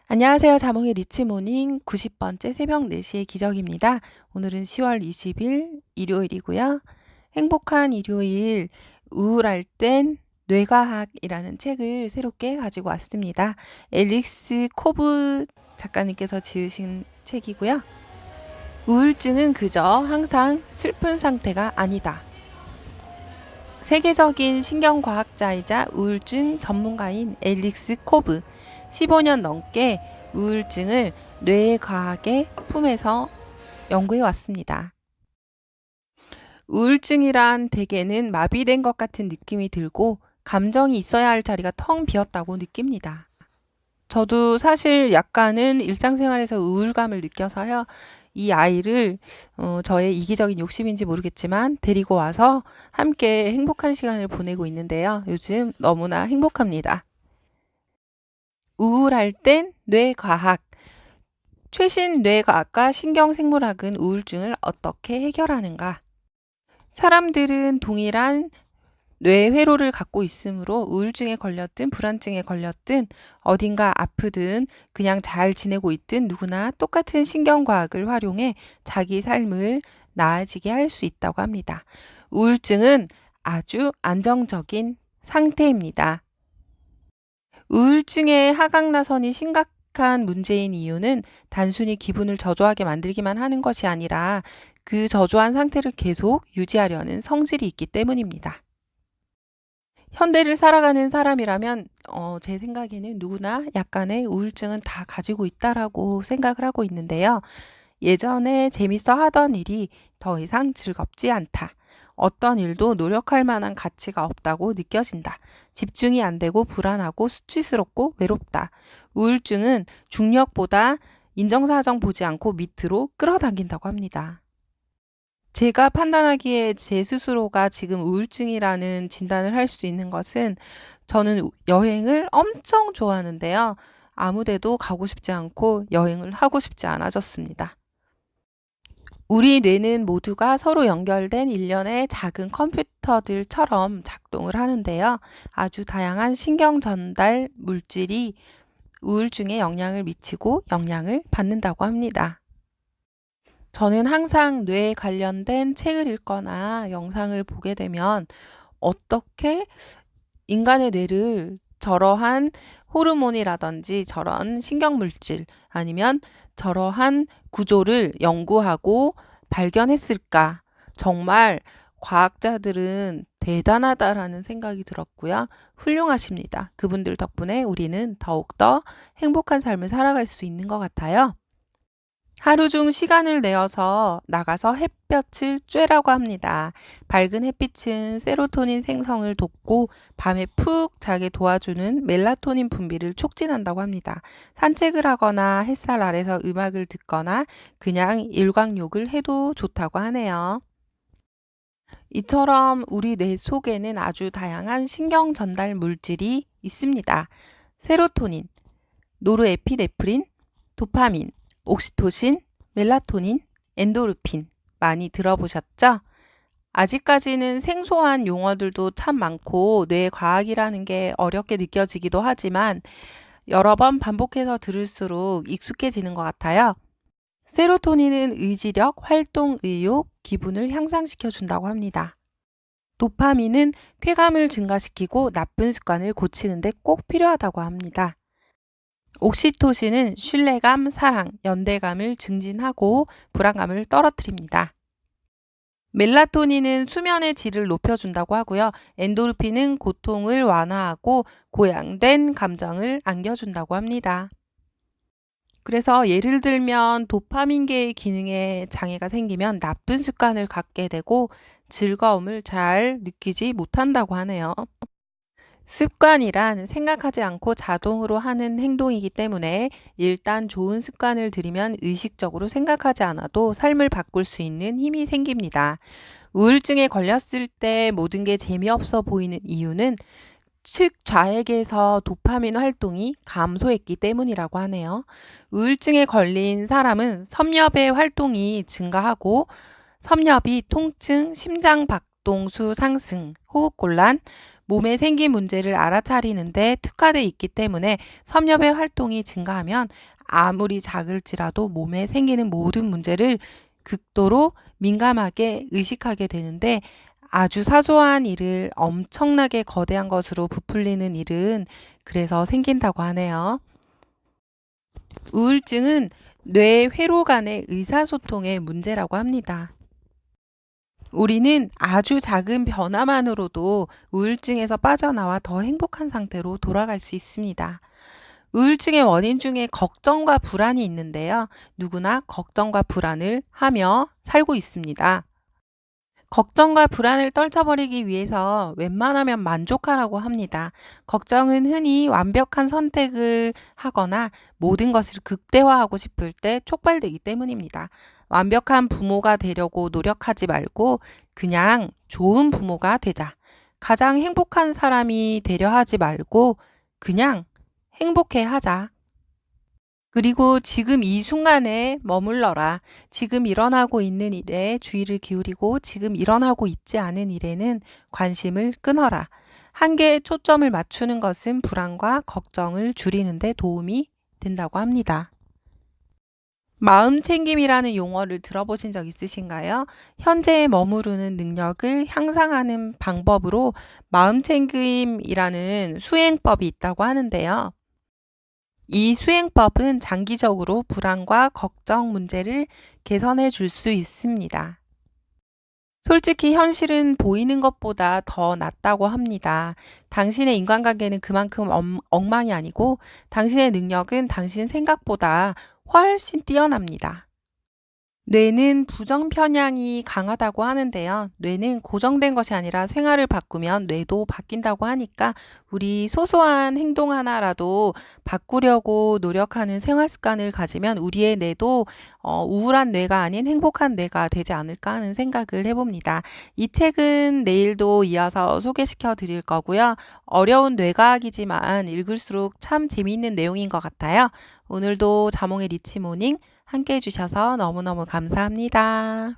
안녕하세요. 자몽의 리치모닝 90번째 새벽 4시의 기적입니다. 오늘은 10월 20일 일요일이고요. 행복한 일요일, 우울할 땐 뇌과학이라는 책을 새롭게 가지고 왔습니다. 앨리스 코브 작가님께서 지으신 책이고요. 우울증은 그저 항상 슬픈 상태가 아니다. 세계적인 신경과학자이자 우울증 전문가인 앨리스 코브, 15년 넘게 우울증을 뇌과학의 품에서 연구해 왔습니다. 우울증이란 대개는 마비된 것 같은 느낌이 들고 감정이 있어야 할 자리가 텅 비었다고 느낍니다. 저도 사실 약간은 일상생활에서 우울감을 느껴서요. 이 아이를 저의 이기적인 욕심인지 모르겠지만 데리고 와서 함께 행복한 시간을 보내고 있는데요. 요즘 너무나 행복합니다. 우울할 땐 뇌과학. 최신 뇌과학과 신경생물학은 우울증을 어떻게 해결하는가? 사람들은 동일한 뇌회로를 갖고 있으므로 우울증에 걸렸든 불안증에 걸렸든 어딘가 아프든 그냥 잘 지내고 있든 누구나 똑같은 신경과학을 활용해 자기 삶을 나아지게 할 수 있다고 합니다. 우울증은 아주 안정적인 상태입니다. 우울증의 하강나선이 심각한 문제인 이유는 단순히 기분을 저조하게 만들기만 하는 것이 아니라 그 저조한 상태를 계속 유지하려는 성질이 있기 때문입니다. 현대를 살아가는 사람이라면 제 생각에는 누구나 약간의 우울증은 다 가지고 있다라고 생각을 하고 있는데요. 예전에 재밌어 하던 일이 더 이상 즐겁지 않다. 어떤 일도 노력할 만한 가치가 없다고 느껴진다. 집중이 안 되고 불안하고 수치스럽고 외롭다. 우울증은 중력보다 인정사정 보지 않고 밑으로 끌어당긴다고 합니다. 제가 판단하기에 제 스스로가 지금 우울증이라는 진단을 할 수 있는 것은 저는 여행을 엄청 좋아하는데요. 아무 데도 가고 싶지 않고 여행을 하고 싶지 않아졌습니다. 우리 뇌는 모두가 서로 연결된 일련의 작은 컴퓨터들처럼 작동을 하는데요. 아주 다양한 신경 전달 물질이 우울증에 영향을 미치고 영향을 받는다고 합니다. 저는 항상 뇌에 관련된 책을 읽거나 영상을 보게 되면 어떻게 인간의 뇌를 저러한 호르몬이라든지 저런 신경물질 아니면 저러한 구조를 연구하고 발견했을까? 정말 과학자들은 대단하다라는 생각이 들었고요. 훌륭하십니다. 그분들 덕분에 우리는 더욱더 행복한 삶을 살아갈 수 있는 것 같아요. 하루 중 시간을 내어서 나가서 햇볕을 쬐라고 합니다. 밝은 햇빛은 세로토닌 생성을 돕고 밤에 푹 자게 도와주는 멜라토닌 분비를 촉진한다고 합니다. 산책을 하거나 햇살 아래서 음악을 듣거나 그냥 일광욕을 해도 좋다고 하네요. 이처럼 우리 뇌 속에는 아주 다양한 신경 전달 물질이 있습니다. 세로토닌, 노르에피네프린, 도파민, 옥시토신, 멜라토닌, 엔도르핀 많이 들어보셨죠? 아직까지는 생소한 용어들도 참 많고 뇌과학이라는 게 어렵게 느껴지기도 하지만 여러 번 반복해서 들을수록 익숙해지는 것 같아요. 세로토닌은 의지력, 활동, 의욕, 기분을 향상시켜 준다고 합니다. 도파민은 쾌감을 증가시키고 나쁜 습관을 고치는 데 꼭 필요하다고 합니다. 옥시토신은 신뢰감, 사랑, 연대감을 증진하고 불안감을 떨어뜨립니다. 멜라토닌은 수면의 질을 높여준다고 하고요. 엔도르핀은 고통을 완화하고 고양된 감정을 안겨준다고 합니다. 그래서 예를 들면 도파민계의 기능에 장애가 생기면 나쁜 습관을 갖게 되고 즐거움을 잘 느끼지 못한다고 하네요. 습관이란 생각하지 않고 자동으로 하는 행동이기 때문에 일단 좋은 습관을 들이면 의식적으로 생각하지 않아도 삶을 바꿀 수 있는 힘이 생깁니다. 우울증에 걸렸을 때 모든 게 재미없어 보이는 이유는 측 좌액에서 도파민 활동이 감소했기 때문이라고 하네요. 우울증에 걸린 사람은 섬엽의 활동이 증가하고 섬엽이 통증, 심장박동, 독동수 상승, 호흡곤란, 몸에 생긴 문제를 알아차리는데 특화돼 있기 때문에 섬유의 활동이 증가하면 아무리 작을지라도 몸에 생기는 모든 문제를 극도로 민감하게 의식하게 되는데 아주 사소한 일을 엄청나게 거대한 것으로 부풀리는 일은 그래서 생긴다고 하네요. 우울증은 뇌 회로 간의 의사소통의 문제라고 합니다. 우리는 아주 작은 변화만으로도 우울증에서 빠져나와 더 행복한 상태로 돌아갈 수 있습니다. 우울증의 원인 중에 걱정과 불안이 있는데요. 누구나 걱정과 불안을 하며 살고 있습니다. 걱정과 불안을 떨쳐버리기 위해서 웬만하면 만족하라고 합니다. 걱정은 흔히 완벽한 선택을 하거나 모든 것을 극대화하고 싶을 때 촉발되기 때문입니다. 완벽한 부모가 되려고 노력하지 말고 그냥 좋은 부모가 되자. 가장 행복한 사람이 되려 하지 말고 그냥 행복해 하자. 그리고 지금 이 순간에 머물러라. 지금 일어나고 있는 일에 주의를 기울이고 지금 일어나고 있지 않은 일에는 관심을 끊어라. 한계에 초점을 맞추는 것은 불안과 걱정을 줄이는 데 도움이 된다고 합니다. 마음 챙김이라는 용어를 들어보신 적 있으신가요? 현재에 머무르는 능력을 향상하는 방법으로 마음 챙김이라는 수행법이 있다고 하는데요. 이 수행법은 장기적으로 불안과 걱정 문제를 개선해 줄 수 있습니다. 솔직히 현실은 보이는 것보다 더 낫다고 합니다. 당신의 인간관계는 그만큼 엉망이 아니고 당신의 능력은 당신 생각보다 훨씬 뛰어납니다. 뇌는 부정 편향이 강하다고 하는데요. 뇌는 고정된 것이 아니라 생활을 바꾸면 뇌도 바뀐다고 하니까 우리 소소한 행동 하나라도 바꾸려고 노력하는 생활 습관을 가지면 우리의 뇌도 우울한 뇌가 아닌 행복한 뇌가 되지 않을까 하는 생각을 해봅니다. 이 책은 내일도 이어서 소개시켜 드릴 거고요. 어려운 뇌과학이지만 읽을수록 참 재미있는 내용인 것 같아요. 오늘도 자몽의 리치모닝 함께 해주셔서 너무너무 감사합니다.